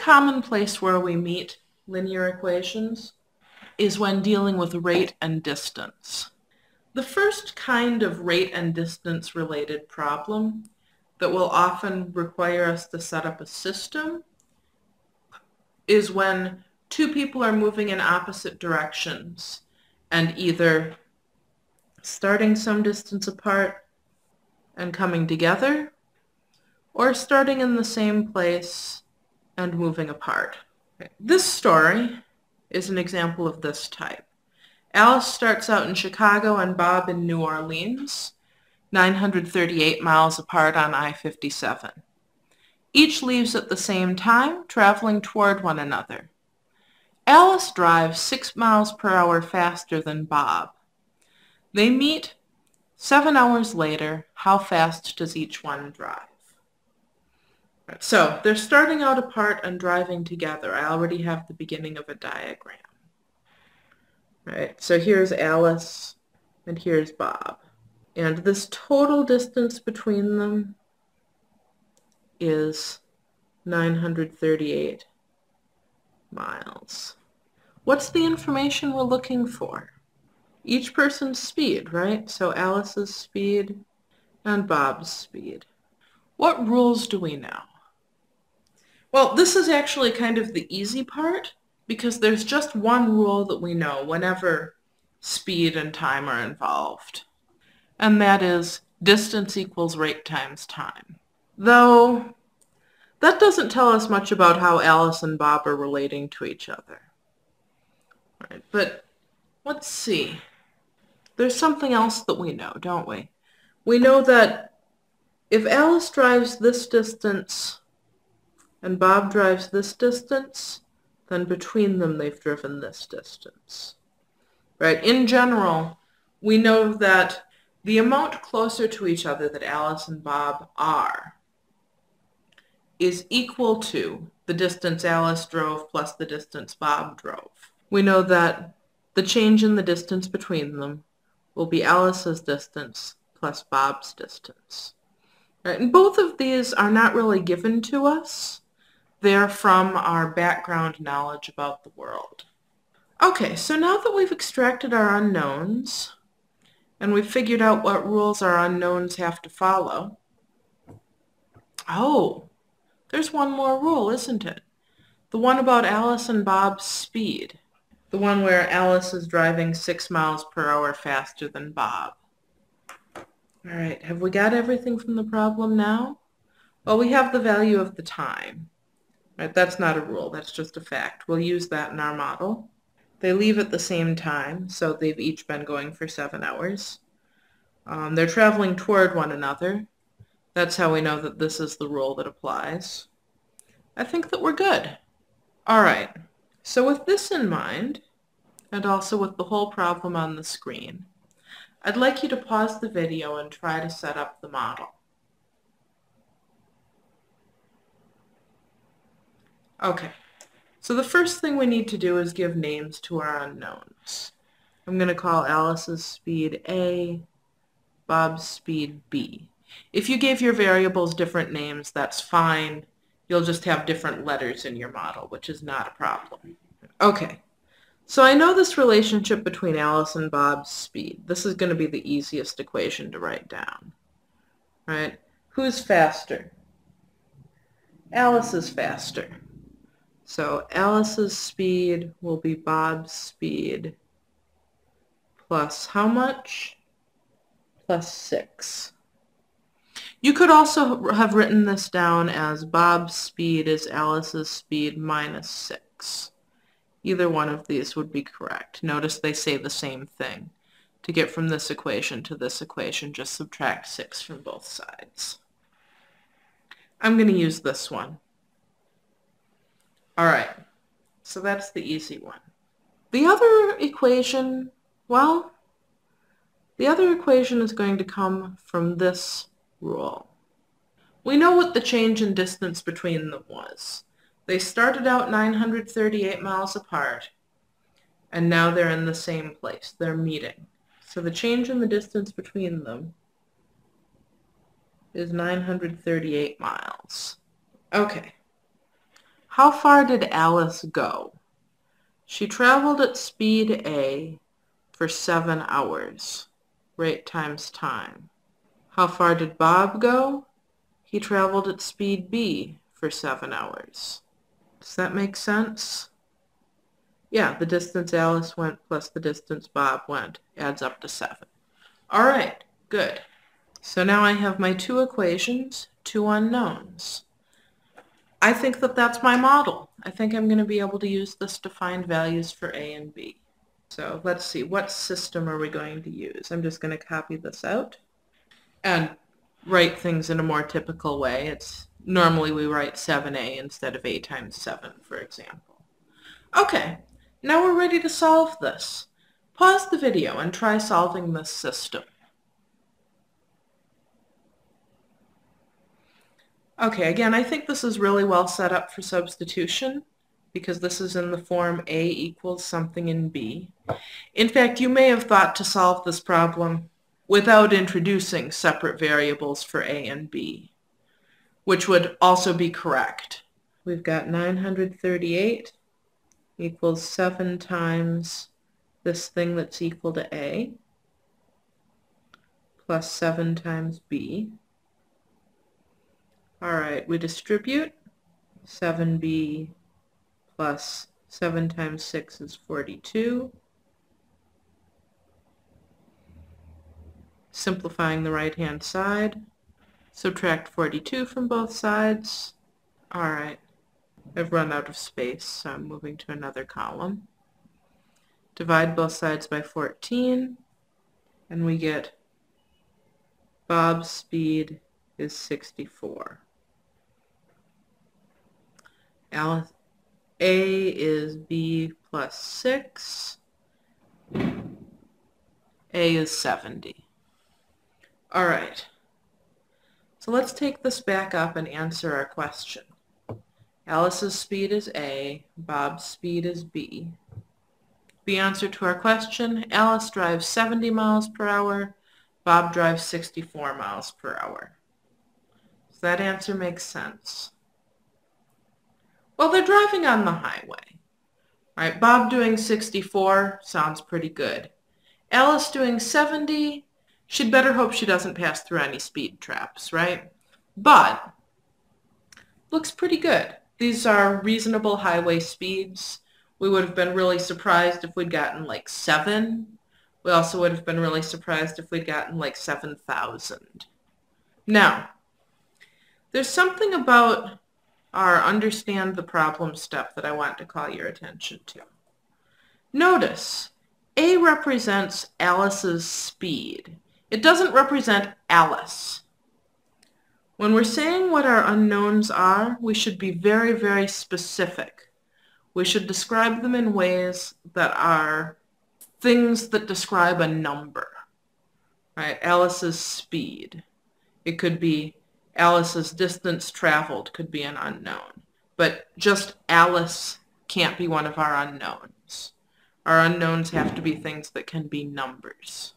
common place where we meet linear equations is when dealing with rate and distance. The first kind of rate and distance related problem that will often require us to set up a system is when two people are moving in opposite directions and either starting some distance apart and coming together, or starting in the same place and moving apart. This story is an example of this type. Alice starts out in Chicago and Bob in New Orleans, 938 miles apart on I-57. Each leaves at the same time, traveling toward one another. Alice drives 6 miles per hour faster than Bob. They meet 7 hours later. How fast does each one drive? So they're starting out apart and driving together. I already have the beginning of a diagram. Right, so here's Alice and here's Bob. And this total distance between them is 938 miles. What's the information we're looking for? Each person's speed, right? So Alice's speed and Bob's speed. What rules do we know? Well, this is actually kind of the easy part because there's just one rule that we know whenever speed and time are involved, and that is distance equals rate times time. Though that doesn't tell us much about how Alice and Bob are relating to each other. Right, but let's see. There's something else that we know, don't we? We know that if Alice drives this distance and Bob drives this distance, then between them they've driven this distance. Right? In general, we know that the amount closer to each other that Alice and Bob are is equal to the distance Alice drove plus the distance Bob drove. We know that the change in the distance between them will be Alice's distance plus Bob's distance. Right? And both of these are not really given to us. They're from our background knowledge about the world. Okay, so now that we've extracted our unknowns and we've figured out what rules our unknowns have to follow, there's one more rule, isn't it? The one about Alice and Bob's speed. The one where Alice is driving 6 miles per hour faster than Bob. All right, have we got everything from the problem now? Well, we have the value of the time. Right, that's not a rule, that's just a fact. We'll use that in our model. They leave at the same time, so they've each been going for 7 hours. They're traveling toward one another. That's how we know that this is the rule that applies. I think that we're good. All right, so with this in mind, and also with the whole problem on the screen, I'd like you to pause the video and try to set up the model. Okay, so the first thing we need to do is give names to our unknowns. I'm going to call Alice's speed A, Bob's speed B. If you gave your variables different names, that's fine. You'll just have different letters in your model, which is not a problem. Okay, so I know this relationship between Alice and Bob's speed. This is going to be the easiest equation to write down. Right? Who's faster? Alice is faster. So Alice's speed will be Bob's speed plus how much? Plus 6. You could also have written this down as Bob's speed is Alice's speed minus 6. Either one of these would be correct. Notice they say the same thing. To get from this equation to this equation, just subtract 6 from both sides. I'm going to use this one. All right, so that's the easy one. The other equation, well, the other equation is going to come from this rule. We know what the change in distance between them was. They started out 938 miles apart, and now they're in the same place. They're meeting. So the change in the distance between them is 938 miles. Okay. How far did Alice go? She traveled at speed A for 7 hours. Rate times time. How far did Bob go? He traveled at speed B for 7 hours. Does that make sense? Yeah, the distance Alice went plus the distance Bob went adds up to 7. All right, good. So now I have my 2 equations, 2 unknowns. I think that that's my model. I think I'm going to be able to use this to find values for A and B. So let's see, what system are we going to use? I'm just going to copy this out and write things in a more typical way. It's normally we write 7A instead of A times 7, for example. Okay, now we're ready to solve this. Pause the video and try solving this system. Okay, again, I think this is really well set up for substitution because this is in the form A equals something in B. In fact, you may have thought to solve this problem without introducing separate variables for A and B, which would also be correct. We've got 938 equals 7 times this thing that's equal to A plus 7 times B. All right, we distribute. 7B plus 7 times 6 is 42. Simplifying the right-hand side. Subtract 42 from both sides. All right, I've run out of space, so I'm moving to another column. Divide both sides by 14, and we get Bob's speed is 64. Alice, A is B plus 6. A is 70. All right. So let's take this back up and answer our question. Alice's speed is A, Bob's speed is B. The answer to our question, Alice drives 70 miles per hour, Bob drives 64 miles per hour. Does that answer make sense? Well, they're driving on the highway. All right, Bob doing 64 sounds pretty good. Alice doing 70, she'd better hope she doesn't pass through any speed traps, right? But looks pretty good. These are reasonable highway speeds. We would have been really surprised if we'd gotten like 7. We also would have been really surprised if we'd gotten like 7,000. Now, there's something about our understand the problem step that I want to call your attention to. Notice, A represents Alice's speed. It doesn't represent Alice. When we're saying what our unknowns are, we should be very, very specific. We should describe them in ways that are things that describe a number. Right? Alice's speed. It could be Alice's distance traveled could be an unknown. But just Alice can't be one of our unknowns. Our unknowns have to be things that can be numbers.